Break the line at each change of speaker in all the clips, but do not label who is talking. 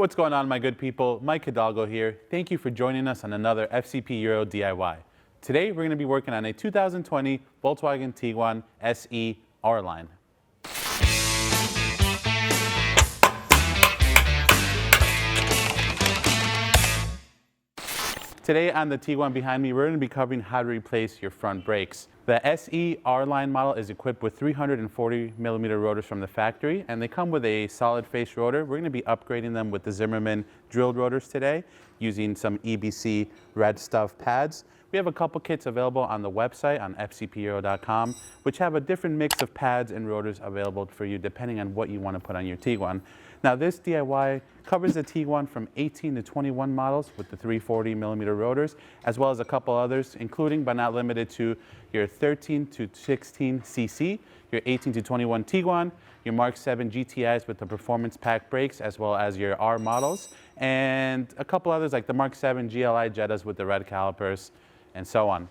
What's going on, my good people? Mike Hidalgo here. Thank you for joining us on another FCP Euro DIY. Today we're going to be working on a 2020 Volkswagen Tiguan SE R-Line. Today on the Tiguan behind me, we're going to be covering how to replace your front brakes. The SE R-Line model is equipped with 340mm rotors from the factory, and they come with a solid face rotor. We're going to be upgrading them with the Zimmermann drilled rotors today, using some EBC red stuff pads. We have a couple kits available on the website on fcpeuro.com, which have a different mix of pads and rotors available for you depending on what you want to put on your Tiguan. Now this DIY covers the Tiguan from 18 to 21 models with the 340mm rotors, as well as a couple others, including but not limited to your 13 to 16 cc, your 18 to 21 Tiguan, your Mark 7 GTIs with the performance pack brakes, as well as your R models, and a couple others like the Mark 7 GLI Jettas with the red calipers, and so on.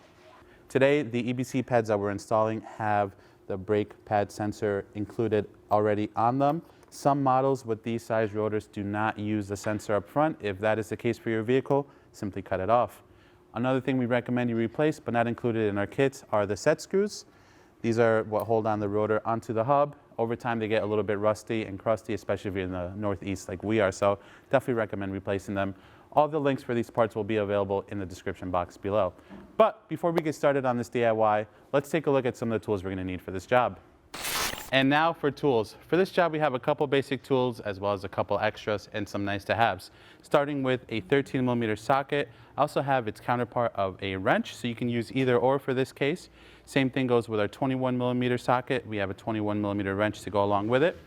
Today, the EBC pads that we're installing have the brake pad sensor included already on them. Some models with these size rotors do not use the sensor up front. If that is the case for your vehicle, simply cut it off. Another thing we recommend you replace, but not included in our kits, are the set screws. These are what hold on the rotor onto the hub. Over time, they get a little bit rusty and crusty, especially if you're in the Northeast like we are, so definitely recommend replacing them. All the links for these parts will be available in the description box below. But before we get started on this DIY, let's take a look at some of the tools we're going to need for this job. And now for tools. For this job, we have a couple basic tools as well as a couple extras and some nice to haves. Starting with a 13mm socket. I also have its counterpart of a wrench, so you can use either or for this case. Same thing goes with our 21mm socket. We have a 21mm wrench to go along with it.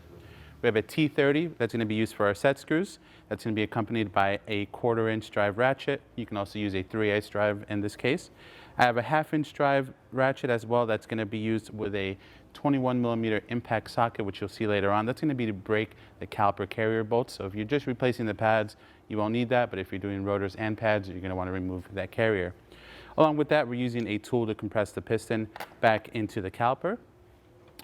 We have a T30 that's going to be used for our set screws. That's going to be accompanied by a 1/4" drive ratchet. You can also use a 3/8 drive in this case. I have a 1/2" drive ratchet as well that's going to be used with a 21mm impact socket, which you'll see later on. That's going to be to break the caliper carrier bolts. So if you're just replacing the pads, you won't need that, but if you're doing rotors and pads, you're going to want to remove that carrier. Along with that, we're using a tool to compress the piston back into the caliper.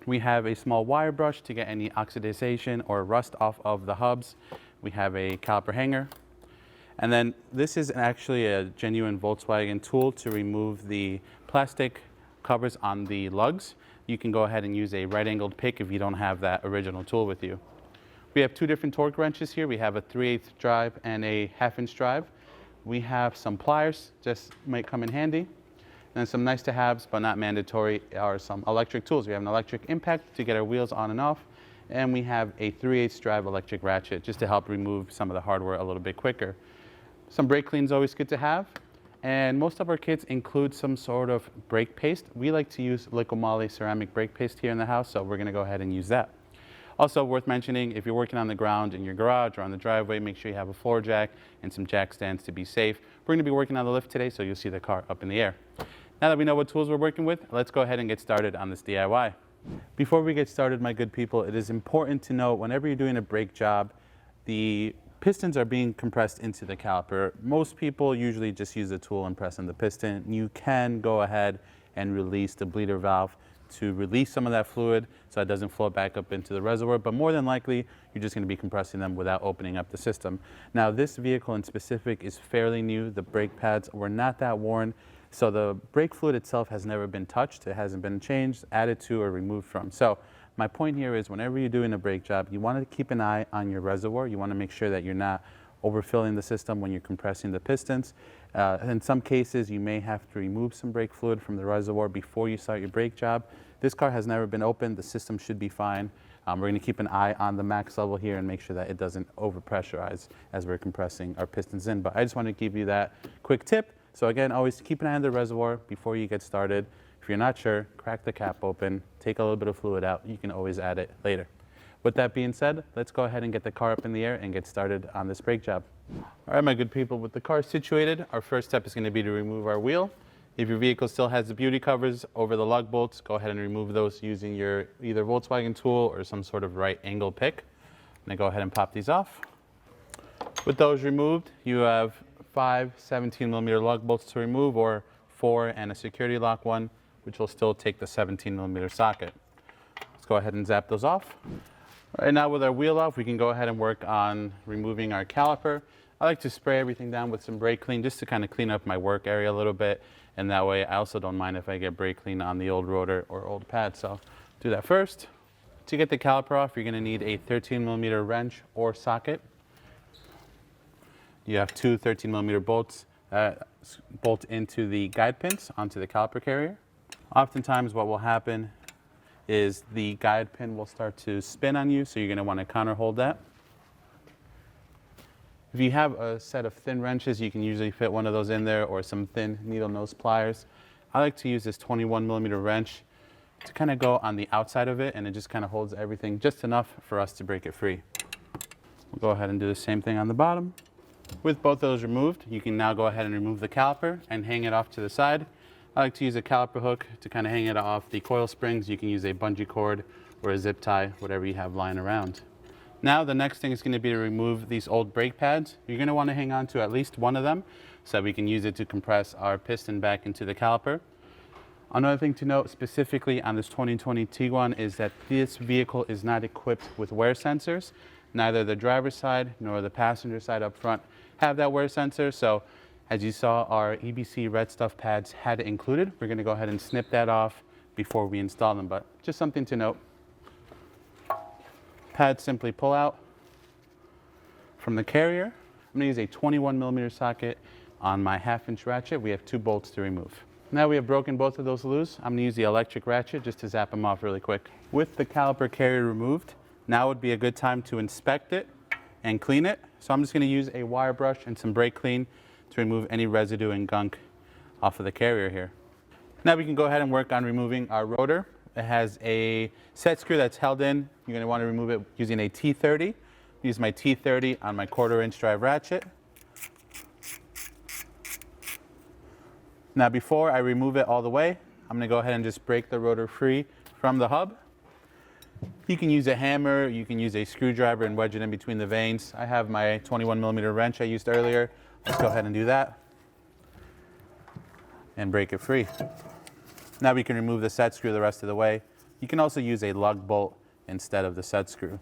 We have a small wire brush to get any oxidization or rust off of the hubs. We have a caliper hanger. And then this is actually a genuine Volkswagen tool to remove the plastic covers on the lugs. You can go ahead and use a right-angled pick if you don't have that original tool with you. We have two different torque wrenches here. We have a 3/8 drive and a 1/2" drive. We have some pliers, just might come in handy. And some nice to haves, but not mandatory, are some electric tools. We have an electric impact to get our wheels on and off. And we have a 3/8 drive electric ratchet just to help remove some of the hardware a little bit quicker. Some brake clean is always good to have. And most of our kits include some sort of brake paste. We like to use Liqui Moly ceramic brake paste here in the house, so we're going to go ahead and use that. Also worth mentioning, if you're working on the ground in your garage or on the driveway, make sure you have a floor jack and some jack stands to be safe. We're going to be working on the lift today, so you'll see the car up in the air. Now that we know what tools we're working with, let's go ahead and get started on this DIY. Before we get started, my good people, it is important to know whenever you're doing a brake job, the pistons are being compressed into the caliper. Most people usually just use the tool and press on the piston. You can go ahead and release the bleeder valve to release some of that fluid so it doesn't flow back up into the reservoir, but more than likely, you're just going to be compressing them without opening up the system. Now, this vehicle in specific is fairly new. The brake pads were not that worn, so the brake fluid itself has never been touched. It hasn't been changed, added to, or removed from. So my point here is whenever you're doing a brake job, you want to keep an eye on your reservoir. You want to make sure that you're not overfilling the system when you're compressing the pistons. In some cases, you may have to remove some brake fluid from the reservoir before you start your brake job. This car has never been opened. The system should be fine. We're going to keep an eye on the max level here and make sure that it doesn't overpressurize as we're compressing our pistons in. But I just want to give you that quick tip. So again, always keep an eye on the reservoir before you get started. If you're not sure, crack the cap open, take a little bit of fluid out. You can always add it later. With that being said, let's go ahead and get the car up in the air and get started on this brake job. All right, my good people, with the car situated, our first step is going to be to remove our wheel. If your vehicle still has the beauty covers over the lug bolts, go ahead and remove those using your either Volkswagen tool or some sort of right angle pick. I'm going to go ahead and pop these off. With those removed, you have 5 17mm lug bolts to remove, or 4 and a security lock one, which will still take the 17mm socket. Let's go ahead and zap those off. All right, now with our wheel off, we can go ahead and work on removing our caliper. I like to spray everything down with some brake clean just to kind of clean up my work area a little bit. And that way I also don't mind if I get brake clean on the old rotor or old pad. So do that first. To get the caliper off, you're gonna need a 13mm wrench or socket. You have two 13mm bolts that bolt into the guide pins onto the caliper carrier. Oftentimes what will happen is the guide pin will start to spin on you, so you're gonna wanna counter hold that. If you have a set of thin wrenches, you can usually fit one of those in there, or some thin needle nose pliers. I like to use this 21mm wrench to kind of go on the outside of it, and it just kind of holds everything just enough for us to break it free. We'll go ahead and do the same thing on the bottom. With both of those removed, you can now go ahead and remove the caliper and hang it off to the side. I like to use a caliper hook to kind of hang it off the coil springs. You can use a bungee cord or a zip tie, whatever you have lying around. Now the next thing is going to be to remove these old brake pads. You're going to want to hang on to at least one of them so that we can use it to compress our piston back into the caliper. Another thing to note specifically on this 2020 Tiguan is that this vehicle is not equipped with wear sensors. Neither the driver's side nor the passenger side up front have that wear sensor. So as you saw, our EBC red stuff pads had it included. We're going to go ahead and snip that off before we install them, but just something to note. Pads simply pull out from the carrier. I'm going to use a 21mm socket on my 1/2" ratchet. We have 2 bolts to remove. Now we have broken both of those loose. I'm going to use the electric ratchet just to zap them off really quick. With the caliper carrier removed, now would be a good time to inspect it and clean it. So I'm just going to use a wire brush and some brake clean to remove any residue and gunk off of the carrier here. Now we can go ahead and work on removing our rotor. It has a set screw that's held in. You're going to want to remove it using a T30. Use my T30 on my 1/4" drive ratchet. Now before I remove it all the way, I'm going to go ahead and just break the rotor free from the hub. You can use a hammer, you can use a screwdriver and wedge it in between the vanes. I have my 21mm wrench I used earlier. Let's go ahead and do that and break it free. Now we can remove the set screw the rest of the way. You can also use a lug bolt instead of the set screw.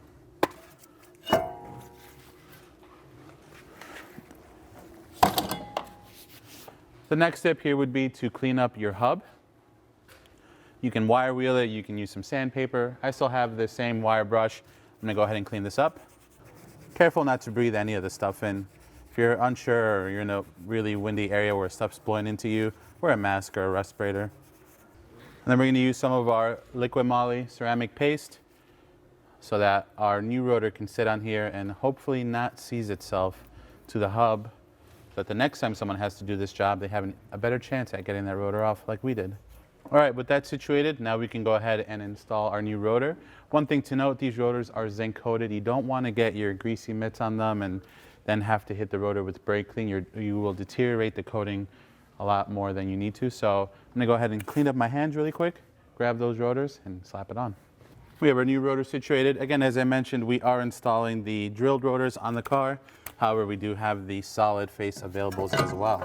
The next step here would be to clean up your hub. You can wire wheel it, you can use some sandpaper. I still have the same wire brush. I'm gonna go ahead and clean this up. Careful not to breathe any of the stuff in. If you're unsure or you're in a really windy area where stuff's blowing into you, wear a mask or a respirator. And then we're going to use some of our liquid moly ceramic paste so that our new rotor can sit on here and hopefully not seize itself to the hub, so that the next time someone has to do this job, they have a better chance at getting that rotor off like we did. All right, with that situated, now we can go ahead and install our new rotor. One thing to note, these rotors are zinc coated. You don't want to get your greasy mitts on them and then have to hit the rotor with brake clean. You will deteriorate the coating a lot more than you need to. So I'm going to go ahead and clean up my hands really quick, grab those rotors and slap it on. We have our new rotor situated. Again, as I mentioned, we are installing the drilled rotors on the car. However, we do have the solid face available as well.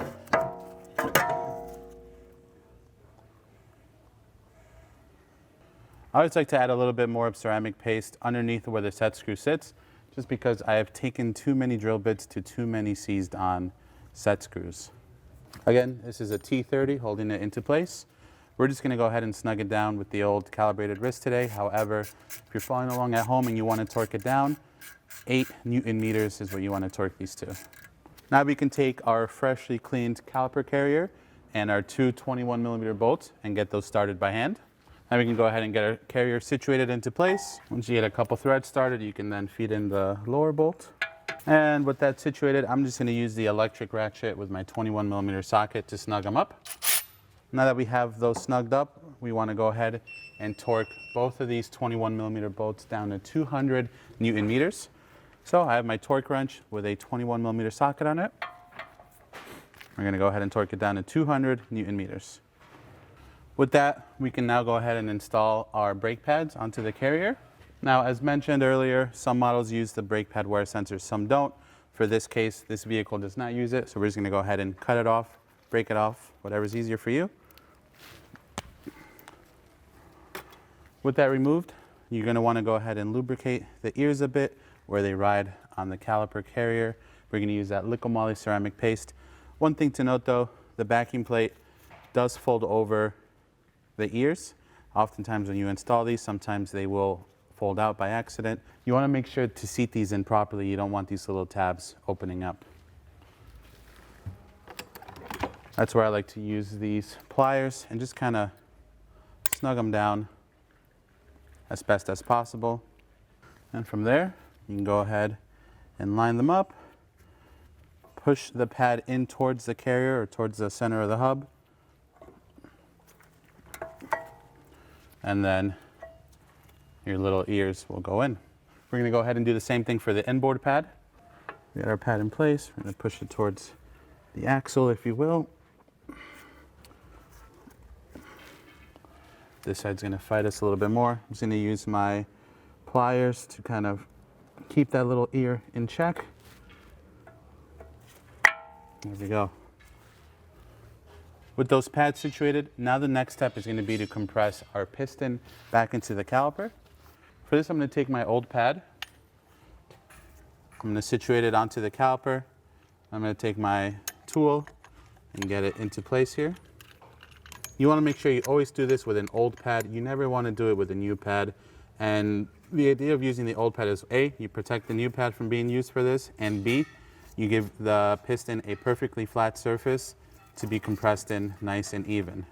I always like to add a little bit more of ceramic paste underneath where the set screw sits, just because I have taken too many drill bits to too many seized on set screws. Again, this is a T30 holding it into place. We're just going to go ahead and snug it down with the old calibrated wrist today. However, if you're following along at home and you want to torque it down, 8 Newton meters is what you want to torque these to. Now we can take our freshly cleaned caliper carrier and our 2 21mm bolts and get those started by hand. Now we can go ahead and get our carrier situated into place. Once you get a couple threads started, you can then feed in the lower bolt. And with that situated, I'm just going to use the electric ratchet with my 21mm socket to snug them up. Now that we have those snugged up, we want to go ahead and torque both of these 21mm bolts down to 200 Newton meters. So I have my torque wrench with a 21mm socket on it. We're going to go ahead and torque it down to 200 Newton meters. With that, we can now go ahead and install our brake pads onto the carrier. Now, as mentioned earlier, some models use the brake pad wear sensors, some don't. For this case, this vehicle does not use it, so we're just going to go ahead and cut it off, break it off, whatever's easier for you. With that removed, you're going to want to go ahead and lubricate the ears a bit where they ride on the caliper carrier. We're going to use that liquid moly ceramic paste. One thing to note though, the backing plate does fold over the ears. Oftentimes when you install these, sometimes they will fold out by accident. You want to make sure to seat these in properly. You don't want these little tabs opening up. That's where I like to use these pliers and just kind of snug them down as best as possible. And from there, you can go ahead and line them up. Push the pad in towards the carrier or towards the center of the hub. And then your little ears will go in. We're going to go ahead and do the same thing for the inboard pad. We got our pad in place. We're going to push it towards the axle, if you will. This side's going to fight us a little bit more. I'm just going to use my pliers to kind of keep that little ear in check. There we go. With those pads situated, now the next step is going to be to compress our piston back into the caliper. For this, I'm going to take my old pad. I'm going to situate it onto the caliper. I'm going to take my tool and get it into place here. You want to make sure you always do this with an old pad. You never want to do it with a new pad. And the idea of using the old pad is A, you protect the new pad from being used for this, and B, you give the piston a perfectly flat surface to be compressed in nice and even.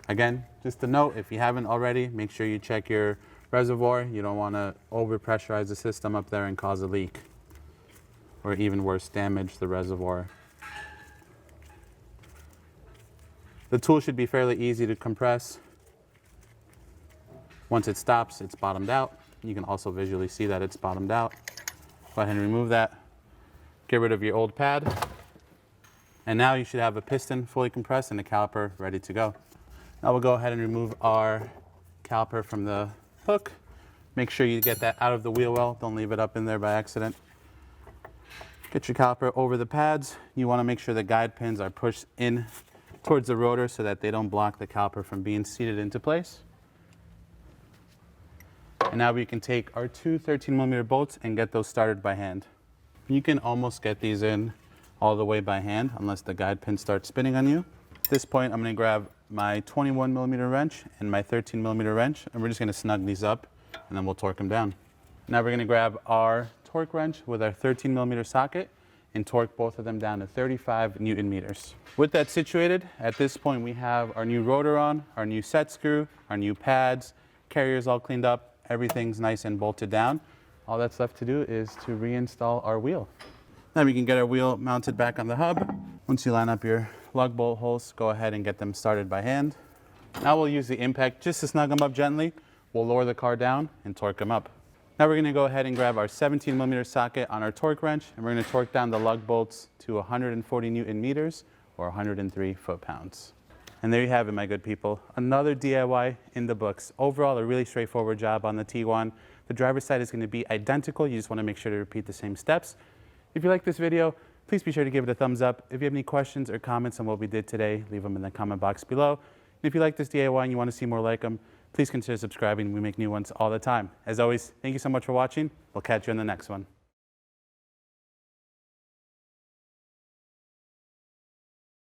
Again, just a note, if you haven't already, make sure you check your reservoir. You don't want to over-pressurize the system up there and cause a leak, or even worse, damage the reservoir. The tool should be fairly easy to compress. Once it stops, it's bottomed out. You can also visually see that it's bottomed out. Go ahead and remove that. Get rid of your old pad. And now you should have a piston fully compressed and a caliper ready to go. Now we'll go ahead and remove our caliper from the hook. Make sure you get that out of the wheel well. Don't leave it up in there by accident. Get your caliper over the pads. You want to make sure the guide pins are pushed in towards the rotor so that they don't block the caliper from being seated into place. And now we can take our two 13mm bolts and get those started by hand. You can almost get these in all the way by hand unless the guide pin starts spinning on you. At this point, I'm going to grab my 21mm wrench and my 13mm wrench, and we're just going to snug these up and then we'll torque them down. Now we're going to grab our torque wrench with our 13mm socket and torque both of them down to 35 Newton meters. With that situated, at this point we have our new rotor on, our new set screw, our new pads, carrier's all cleaned up, everything's nice and bolted down. All that's left to do is to reinstall our wheel. Now we can get our wheel mounted back on the hub. Once you line up your lug bolt holes, go ahead and get them started by hand. Now we'll use the impact just to snug them up gently. We'll lower the car down and torque them up. Now we're going to go ahead and grab our 17mm socket on our torque wrench, and we're going to torque down the lug bolts to 140 Newton meters or 103 foot-pounds. And there you have it, my good people. Another DIY in the books. Overall, a really straightforward job on the Tiguan. The driver's side is going to be identical. You just want to make sure to repeat the same steps. If you like this video, please be sure to give it a thumbs up. If you have any questions or comments on what we did today, leave them in the comment box below. And if you like this DIY and you want to see more like them, please consider subscribing. We make new ones all the time. As always, thank you so much for watching. We'll catch you in the next one.